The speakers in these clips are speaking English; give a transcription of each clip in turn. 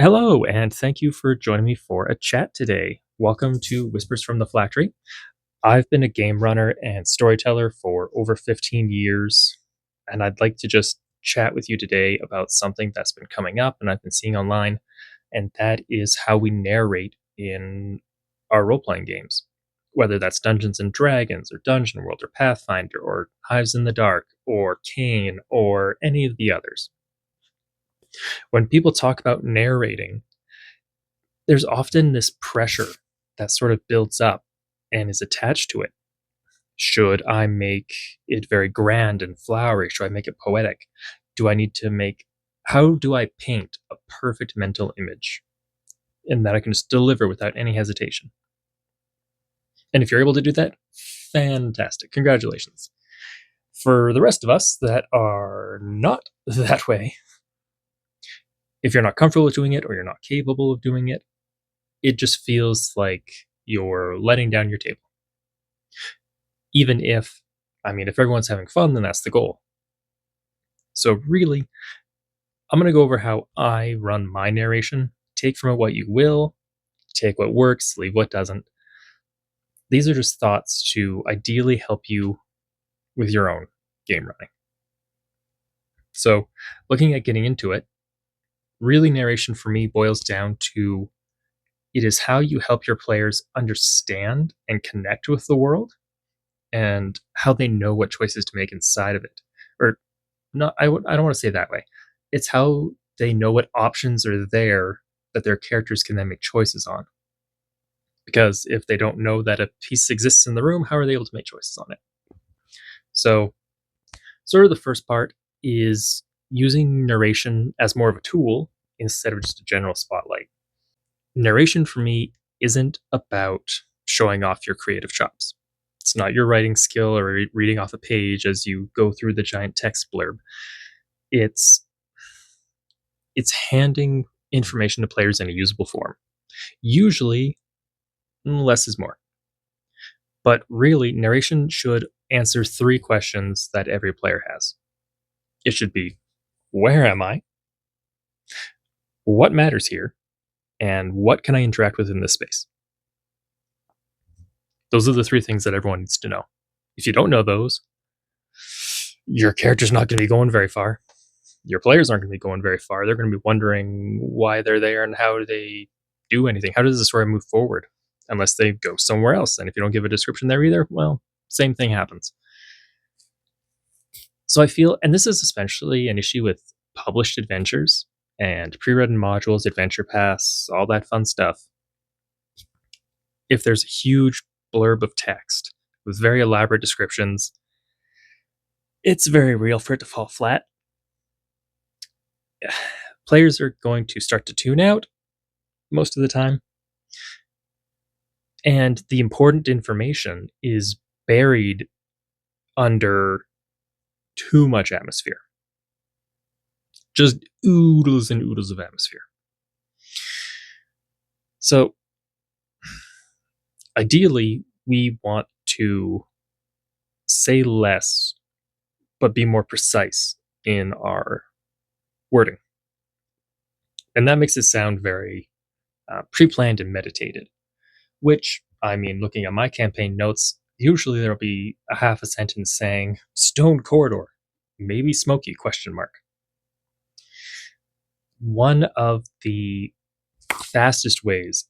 Hello, and thank you for joining me for a chat today. Welcome to Whispers from the Factory. I've been a game runner and storyteller for over 15 years, and I'd like to just chat with you today about something that's been coming up and I've been seeing online, and that is how we narrate in our role playing games. Whether that's Dungeons and Dragons, or Dungeon World, or Pathfinder, or Hives in the Dark, or Kane, or any of the others. When people talk about narrating, there's often this pressure that sort of builds up and is attached to it. Should I make it very grand and flowery? Should I make it poetic? Do I need to make, how do I paint a perfect mental image and that I can just deliver without any hesitation? And if you're able to do that, fantastic. Congratulations. For the rest of us that are not that way, if you're not comfortable with doing it or you're not capable of doing it, it just feels like you're letting down your table. Even if, if everyone's having fun, then that's the goal. So, really, I'm going to go over how I run my narration. Take from it what you will, take what works, leave what doesn't. These are just thoughts to ideally help you with your own game running. So, looking at getting into it, really, narration for me boils down to it is how you help your players understand and connect with the world and how they know what choices to make inside of it. Or not, I don't want to say it that way. It's how they know what options are there that their characters can then make choices on. Because if they don't know that a piece exists in the room, how are they able to make choices on it? So, sort of the first part is using narration as more of a tool instead of just a general spotlight. Narration for me isn't about showing off your creative chops. It's not your writing skill or reading off a page as you go through the giant text blurb. It's handing information to players in a usable form. Usually, less is more. But really, narration should answer three questions that every player has. It should be, where am I? What matters here? And what can I interact with in this space? Those are the three things that everyone needs to know. If you don't know those, your character's not going to be going very far. Your players aren't going to be going very far. They're going to be wondering why they're there and how do they do anything. How does the story move forward? Unless they go somewhere else. And if you don't give a description there either, well, same thing happens. So I feel, and this is especially an issue with published adventures and pre-written modules, adventure paths, all that fun stuff. If there's a huge blurb of text with very elaborate descriptions, it's very real for it to fall flat. Players are going to start to tune out most of the time. And the important information is buried under too much atmosphere. Just oodles and oodles of atmosphere. So, ideally, we want to say less, but be more precise in our wording. And that makes it sound very pre-planned and meditated, which, looking at my campaign notes, usually there'll be a half a sentence saying, stone corridor, maybe smoky, question mark. One of the fastest ways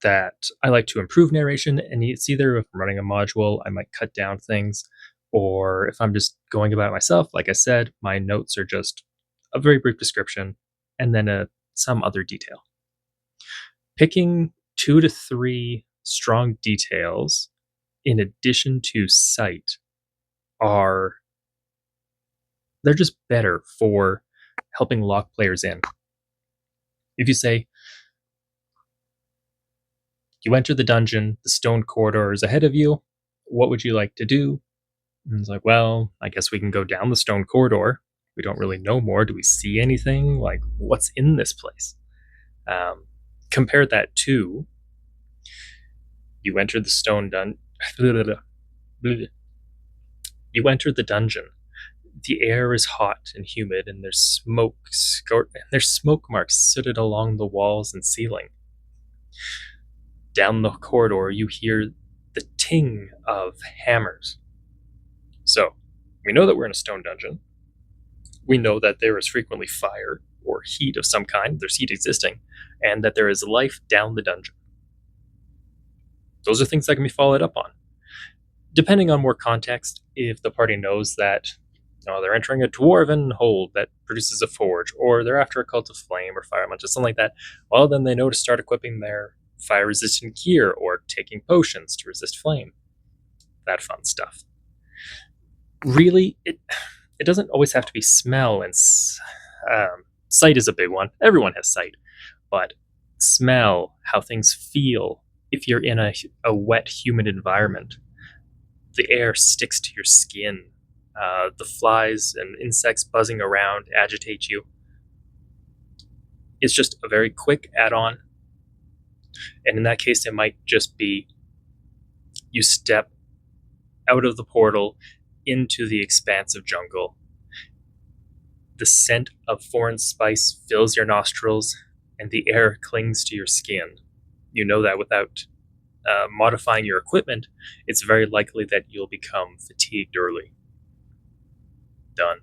that I like to improve narration, and it's either if I'm running a module, I might cut down things, or if I'm just going about it myself, like I said, my notes are just a very brief description and then some other detail. Picking 2 to 3 strong details in addition to sight they're just better for helping lock players in. If you say, you enter the dungeon, the stone corridor is ahead of you, what would you like to do? And it's like, well, I guess we can go down the stone corridor. We don't really know more. Do we see anything? Like, what's in this place? Compare that to, you enter the stone you enter the dungeon. The air is hot and humid, and there's smoke marks sooted along the walls and ceiling. Down the corridor, you hear the ting of hammers. So, we know that we're in a stone dungeon. We know that there is frequently fire or heat of some kind, there's heat existing, and that there is life down the dungeon. Those are things that can be followed up on. Depending on more context, if the party knows that they're entering a dwarven hold that produces a forge, or they're after a cult of flame or fire elemental, something like that, well, then they know to start equipping their fire-resistant gear or taking potions to resist flame. That fun stuff. Really, it doesn't always have to be smell, and sight is a big one. Everyone has sight, but smell, how things feel. If you're in a wet, humid environment, the air sticks to your skin. The flies and insects buzzing around agitate you. It's just a very quick add-on. And in that case, it might just be you step out of the portal into the expanse of jungle. The scent of foreign spice fills your nostrils, and the air clings to your skin. You know that without modifying your equipment, it's very likely that you'll become fatigued early. Done.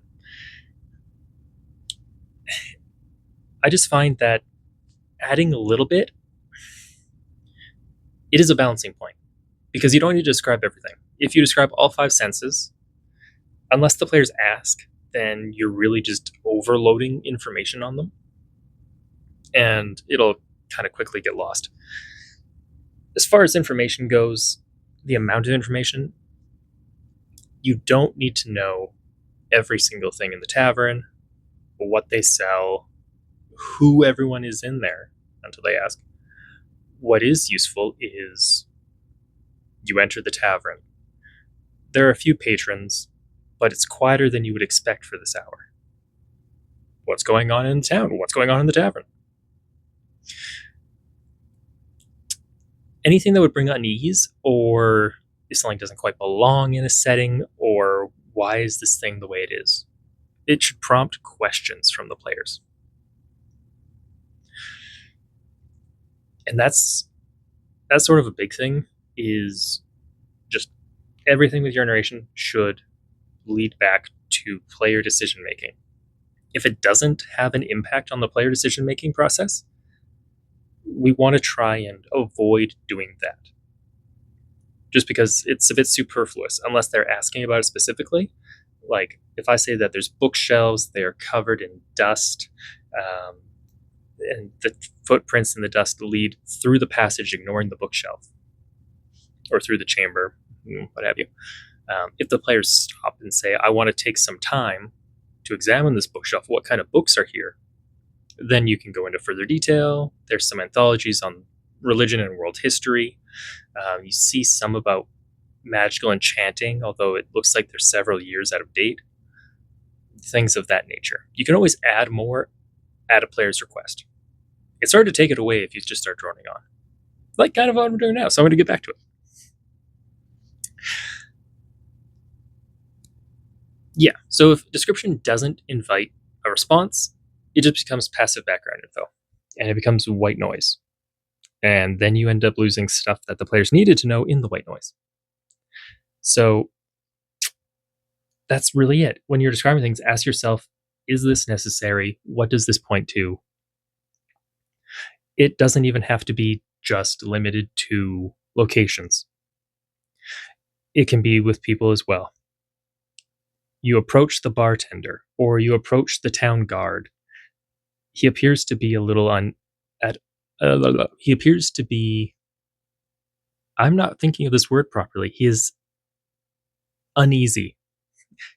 I just find that adding a little bit, it is a balancing point, because you don't need to describe everything. If you describe all 5 senses, unless the players ask, then you're really just overloading information on them, and it'll kind of quickly get lost. As far as information goes, the amount of information, you don't need to know every single thing in the tavern, what they sell, who everyone is in there until they ask. What is useful is you enter the tavern. There are a few patrons, but it's quieter than you would expect for this hour. What's going on in town? What's going on in the tavern? Anything that would bring unease, or if something doesn't quite belong in a setting, or why is this thing the way it is? It should prompt questions from the players. And that's sort of a big thing, is just everything with your narration should lead back to player decision making. If it doesn't have an impact on the player decision making process, we want to try and avoid doing that. Just because it's a bit superfluous, unless they're asking about it specifically. Like, if I say that there's bookshelves, they're covered in dust, and the footprints in the dust lead through the passage, ignoring the bookshelf, or through the chamber, what have you. If the players stop and say, I want to take some time to examine this bookshelf, what kind of books are here? Then you can go into further detail. There's some anthologies on religion and world history. You see some about magical enchanting, although it looks like they're several years out of date. Things of that nature. You can always add more at a player's request. It's hard to take it away if you just start droning on. Like kind of what I'm doing now, so I'm going to get back to it. Yeah, so if description doesn't invite a response, it just becomes passive background info, and it becomes white noise. And then you end up losing stuff that the players needed to know in the white noise. So that's really it. When you're describing things, ask yourself, is this necessary? What does this point to? It doesn't even have to be just limited to locations. It can be with people as well. You approach the bartender, or you approach the town guard. He appears to be a little he appears to be, I'm not thinking of this word properly. He is uneasy.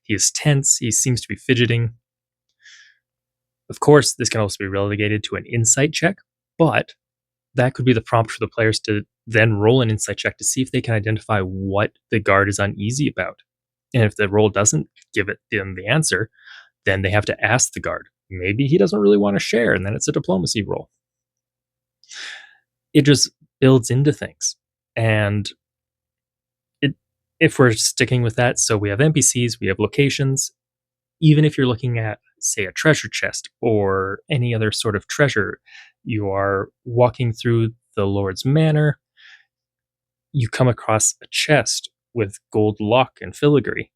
He is tense. He seems to be fidgeting. Of course, this can also be relegated to an insight check, but that could be the prompt for the players to then roll an insight check to see if they can identify what the guard is uneasy about. And if the roll doesn't give them the answer, then they have to ask the guard. Maybe he doesn't really want to share, and then it's a diplomacy roll. It just builds into things. And if we're sticking with that, so we have NPCs, we have locations, even if you're looking at, say, a treasure chest or any other sort of treasure, you are walking through the Lord's Manor, you come across a chest with gold lock and filigree.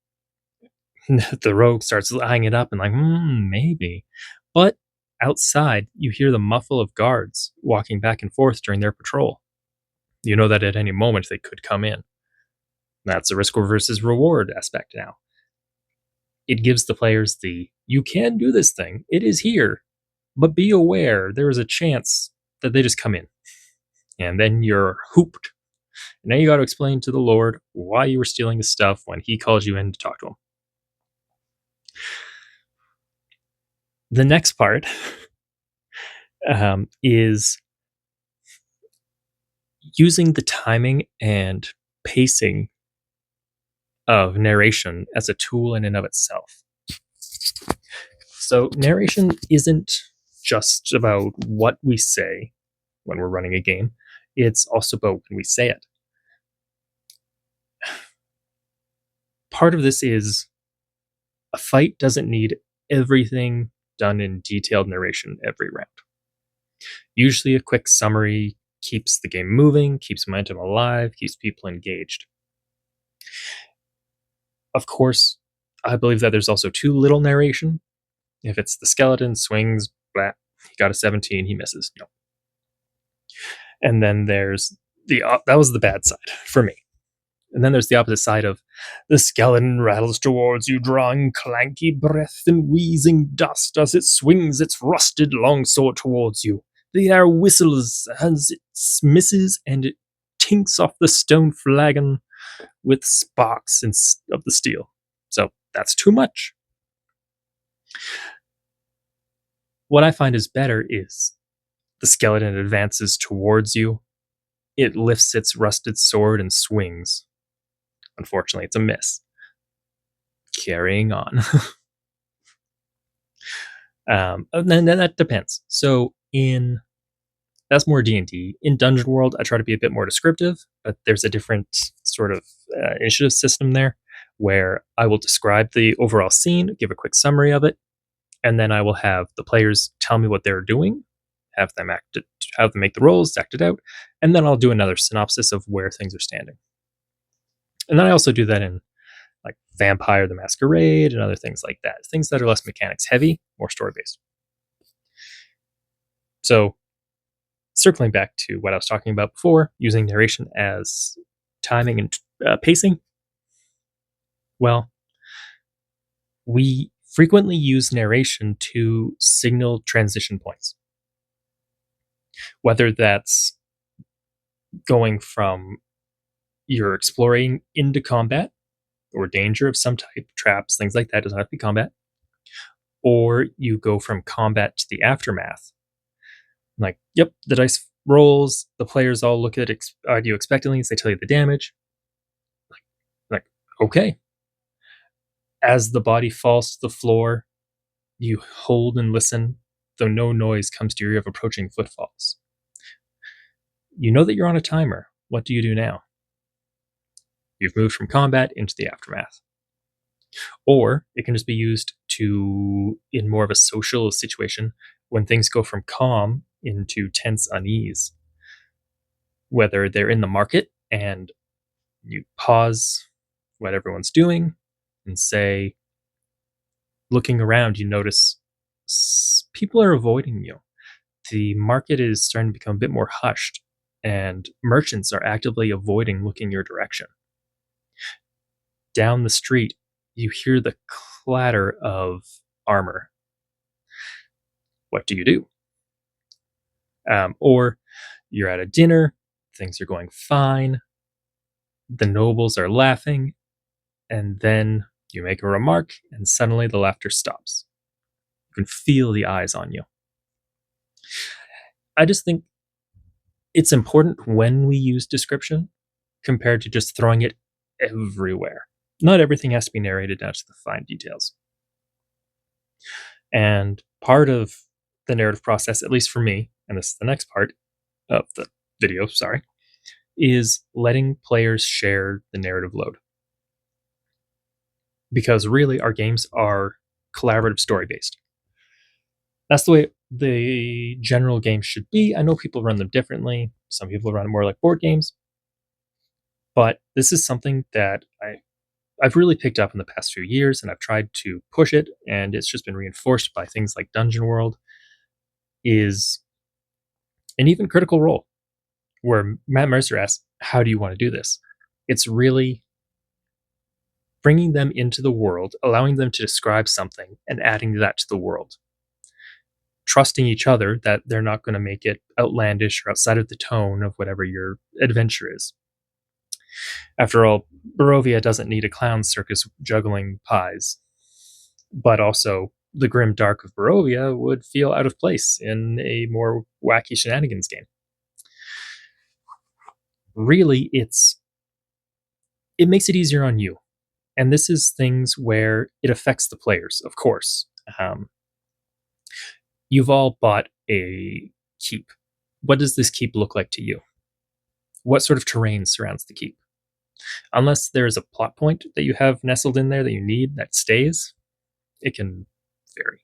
The rogue starts eyeing it up and like, maybe. But outside, you hear the muffle of guards walking back and forth during their patrol. You know that at any moment they could come in. That's a risk versus reward aspect now. It gives the players the, you can do this thing, it is here, but be aware there is a chance that they just come in. And then you're hooped. Now you got to explain to the Lord why you were stealing his stuff when he calls you in to talk to him. The next part is using the timing and pacing of narration as a tool in and of itself. So, narration isn't just about what we say when we're running a game, it's also about when we say it. Part of this is a fight doesn't need everything done in detailed narration every round. Usually, a quick summary keeps the game moving, keeps momentum alive, keeps people engaged. Of course, I believe that there's also too little narration. If it's the skeleton swings, blah, he got a 17, he misses. No. And then there's that was the bad side for me. And then there's the opposite side of the skeleton rattles towards you, drawing clanky breath and wheezing dust as it swings its rusted longsword towards you. The air whistles as it misses, and it tinks off the stone flagon with sparks of the steel. So that's too much. What I find is better is the skeleton advances towards you. It lifts its rusted sword and swings. Unfortunately, it's a miss. Carrying on. And then that depends. So that's more D&D. In Dungeon World, I try to be a bit more descriptive, but there's a different sort of initiative system there where I will describe the overall scene, give a quick summary of it, and then I will have the players tell me what they're doing, have them make the rolls, act it out, and then I'll do another synopsis of where things are standing. And then I also do that in like Vampire the Masquerade and other things like that. Things that are less mechanics heavy, more story based. So, circling back to what I was talking about before, using narration as timing and pacing. Well, we frequently use narration to signal transition points. Whether that's going from you're exploring into combat or danger of some type, traps, things like that, doesn't have to be combat, or you go from combat to the aftermath. Like, yep, the dice rolls, the players all look at you expectantly, they tell you the damage. Like, okay. As the body falls to the floor, you hold and listen, though no noise comes to your ear of approaching footfalls. You know that you're on a timer. What do you do now? You've moved from combat into the aftermath. Or it can just be used in more of a social situation, when things go from calm into tense unease. Whether they're in the market and you pause what everyone's doing and say, looking around, you notice people are avoiding you. The market is starting to become a bit more hushed, and merchants are actively avoiding looking your direction. Down the street, you hear the clatter of armor. What do you do? Or you're at a dinner, things are going fine, the nobles are laughing, and then you make a remark, and suddenly the laughter stops. You can feel the eyes on you. I just think it's important when we use description compared to just throwing it everywhere. Not everything has to be narrated down to the fine details. And part of the narrative process, at least for me, and this is the next part of the video, is letting players share the narrative load. Because really, our games are collaborative story based. That's the way the general game should be. I know people run them differently. Some people run them more like board games, but this is something that I've really picked up in the past few years, and I've tried to push it, and it's just been reinforced by things like Dungeon World, is an even Critical Role, where Matt Mercer asks, how do you want to do this? It's really bringing them into the world, allowing them to describe something, and adding that to the world. Trusting each other that they're not going to make it outlandish or outside of the tone of whatever your adventure is. After all, Barovia doesn't need a clown circus juggling pies, but also the grim dark of Barovia would feel out of place in a more wacky shenanigans game. Really, it makes it easier on you. And this is things where it affects the players, of course. You've all bought a keep. What does this keep look like to you? What sort of terrain surrounds the keep? Unless there's a plot point that you have nestled in there that you need that stays, it can vary.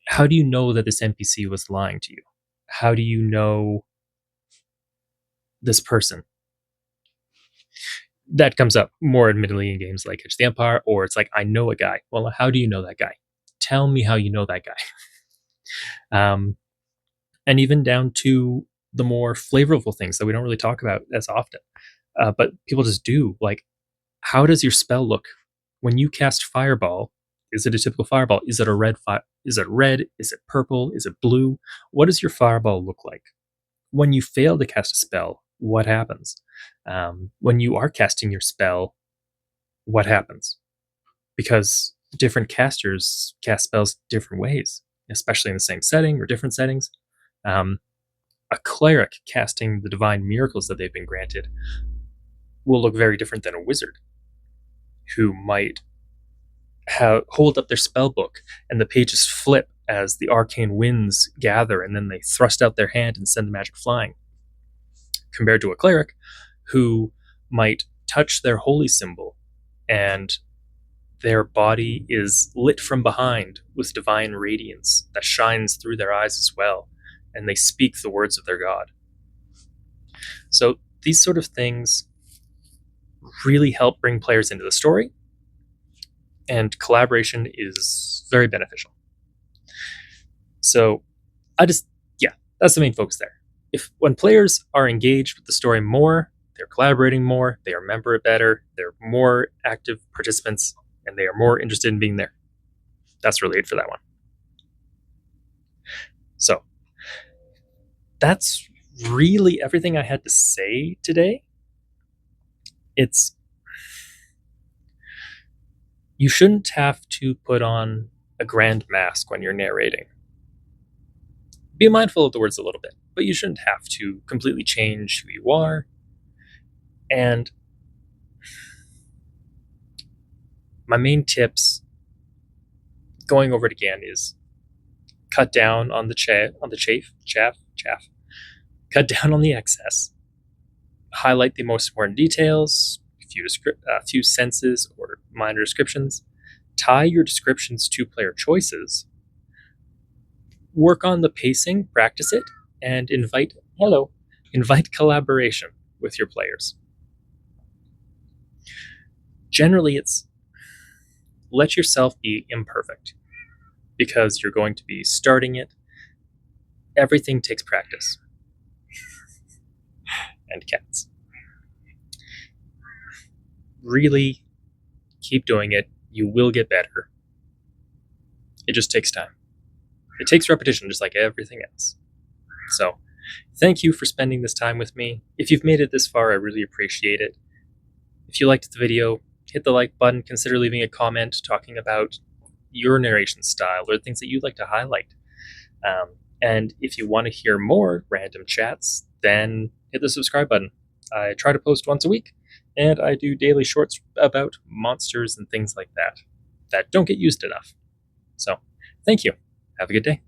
How do you know that this NPC was lying to you? How do you know this person? That comes up more admittedly in games like Edge of the Empire, or it's like, I know a guy. Well, how do you know that guy? Tell me how you know that guy. And even down to the more flavorful things that we don't really talk about as often, but people just do. Like, how does your spell look when you cast Fireball? Is it a typical fireball? Is it a red? Is it red? Is it purple? Is it blue? What does your fireball look like? When you fail to cast a spell, what happens? When you are casting your spell, what happens? Because different casters cast spells different ways, especially in the same setting or different settings. A cleric casting the divine miracles that they've been granted will look very different than a wizard, who might hold up their spell book and the pages flip as the arcane winds gather, and then they thrust out their hand and send the magic flying. Compared to a cleric who might touch their holy symbol and their body is lit from behind with divine radiance that shines through their eyes as well, and they speak the words of their god. So these sort of things really help bring players into the story, and collaboration is very beneficial. So that's the main focus there. When players are engaged with the story more, they're collaborating more, they remember it better, they're more active participants, and they are more interested in being there. That's really it for that one. So that's really everything I had to say today. You shouldn't have to put on a grand mask when you're narrating. Be mindful of the words a little bit, but you shouldn't have to completely change who you are. And my main tips, going over it again, is cut down on the chaff. Cut down on the excess. Highlight the most important details, a few senses or minor descriptions. Tie your descriptions to player choices. Work on the pacing, practice it, and invite collaboration with your players. Generally, it's let yourself be imperfect, because you're going to be starting it. Everything takes practice. And cats. Really keep doing it. You will get better. It just takes time. It takes repetition, just like everything else. So, thank you for spending this time with me. If you've made it this far, I really appreciate it. If you liked the video, hit the like button. Consider leaving a comment talking about your narration style or things that you'd like to highlight. And if you want to hear more random chats, then hit the subscribe button. I try to post once a week, and I do daily shorts about monsters and things like that don't get used enough. So, thank you. Have a good day.